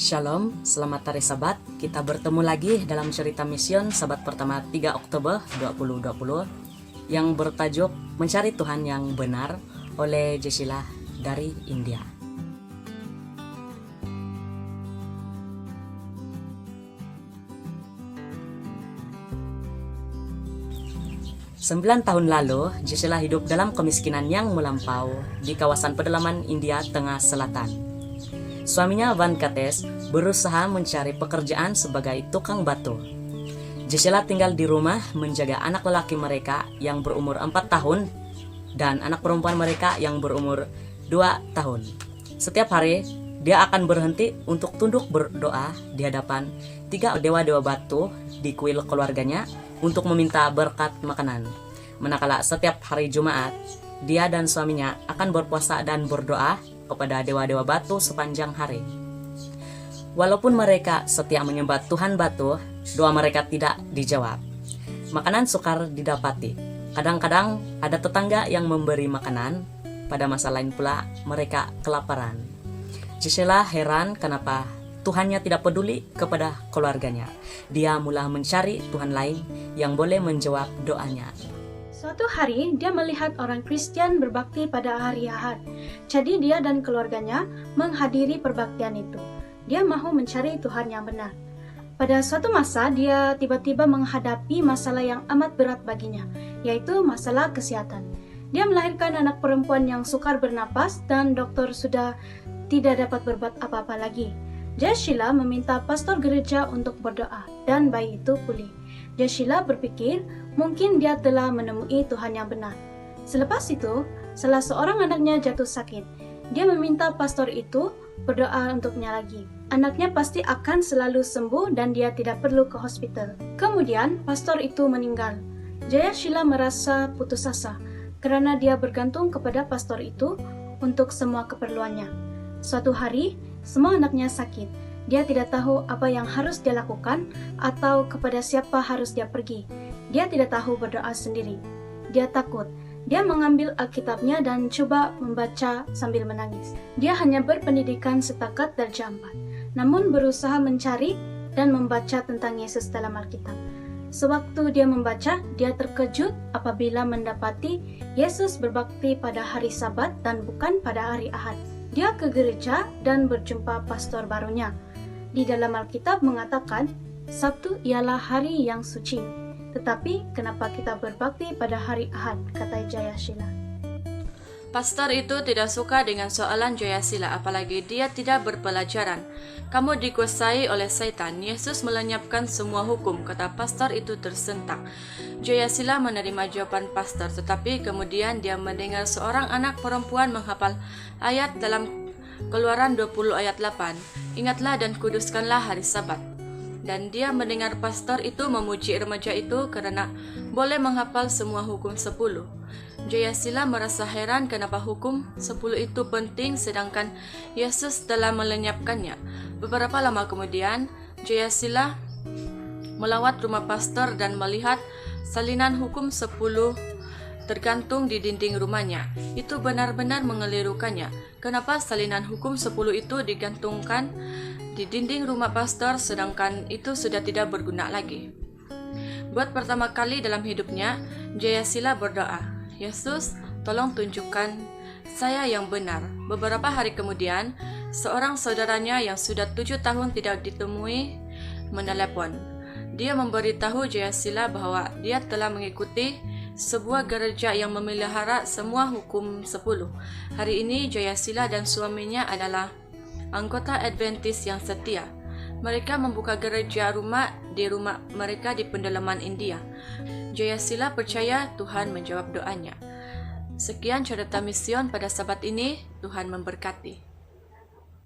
Shalom, selamat hari Sabat. Kita bertemu lagi dalam cerita mission Sabat pertama 3 Oktober 2020 yang bertajuk Mencari Tuhan yang Benar oleh Jessica dari India. Sembilan tahun lalu, Jessica hidup dalam kemiskinan yang melampau di kawasan pedalaman India Tengah Selatan. Suaminya Van Kates berusaha mencari pekerjaan sebagai tukang batu. Jessica tinggal di rumah menjaga anak lelaki mereka yang berumur 4 tahun dan anak perempuan mereka yang berumur 2 tahun. Setiap hari, dia akan berhenti untuk tunduk berdoa di hadapan 3 dewa-dewa batu di kuil keluarganya untuk meminta berkat makanan. Manakala setiap hari Jumat, dia dan suaminya akan berpuasa dan berdoa kepada dewa-dewa batu sepanjang hari. Walaupun mereka setia menyembah Tuhan batu, doa mereka tidak dijawab. Makanan sukar didapati. Kadang-kadang ada tetangga yang memberi makanan, pada masa lain pula mereka kelaparan. Jessica heran kenapa Tuhannya tidak peduli kepada keluarganya. Dia mulai mencari Tuhan lain yang boleh menjawab doanya. Suatu hari, dia melihat orang Kristen berbakti pada hari Ahad. Jadi dia dan keluarganya menghadiri perbaktian itu. Dia mahu mencari Tuhan yang benar. Pada suatu masa, dia tiba-tiba menghadapi masalah yang amat berat baginya, yaitu masalah kesehatan. Dia melahirkan anak perempuan yang sukar bernapas dan dokter sudah tidak dapat berbuat apa-apa lagi. Jessica meminta pastor gereja untuk berdoa dan bayi itu pulih. Jessica berpikir mungkin dia telah menemui Tuhan yang benar. Selepas itu, salah seorang anaknya jatuh sakit. Dia meminta pastor itu berdoa untuknya lagi. Anaknya pasti akan selalu sembuh dan dia tidak perlu ke hospital. Kemudian, pastor itu meninggal. Jessica merasa putus asa karena dia bergantung kepada pastor itu untuk semua keperluannya. Suatu hari, semua anaknya sakit. Dia tidak tahu apa yang harus dia lakukan atau kepada siapa harus dia pergi. Dia tidak tahu berdoa sendiri. Dia takut. Dia mengambil Alkitabnya dan coba membaca sambil menangis. Dia hanya berpendidikan setakat darjah 4, namun berusaha mencari dan membaca tentang Yesus dalam Alkitab. Sewaktu dia membaca, dia terkejut apabila mendapati Yesus berbakti pada hari Sabat dan bukan pada hari Ahad. Dia ke gereja dan berjumpa pastor barunya. Di dalam Alkitab mengatakan, Sabtu ialah hari yang suci. Tetapi kenapa kita berbakti pada hari Ahad, kata Jayasila. Pastor itu tidak suka dengan soalan Jayasila, apalagi dia tidak berpelajaran. Kamu dikuasai oleh setan. Yesus melenyapkan semua hukum, kata pastor itu tersentak. Jayasila menerima jawaban pastor, tetapi kemudian dia mendengar seorang anak perempuan menghafal ayat dalam Keluaran 20 ayat 8. Ingatlah dan kuduskanlah hari Sabat. Dan dia mendengar pastor itu memuji remaja itu karena boleh menghafal semua hukum 10. Jayasila merasa heran kenapa hukum 10 itu penting sedangkan Yesus telah melenyapkannya. Beberapa lama kemudian, Jayasila melawat rumah pastor dan melihat salinan hukum 10 tergantung di dinding rumahnya. Itu benar-benar mengelirukannya. Kenapa salinan hukum 10 itu digantungkan di dinding rumah pastor sedangkan itu sudah tidak berguna lagi? Buat pertama kali dalam hidupnya, Jayasila berdoa, Yesus, tolong tunjukkan saya yang benar. Beberapa hari kemudian, seorang saudaranya yang sudah 7 tahun tidak ditemui menelepon. Dia memberitahu Jayasila bahwa dia telah mengikuti sebuah gereja yang memelihara semua hukum 10. Hari ini Jayasila dan suaminya adalah anggota Adventist yang setia. Mereka membuka gereja rumah mereka di pedalaman India. Jayasila percaya Tuhan menjawab doanya. Sekian cerita mission pada Sabat ini. Tuhan memberkati.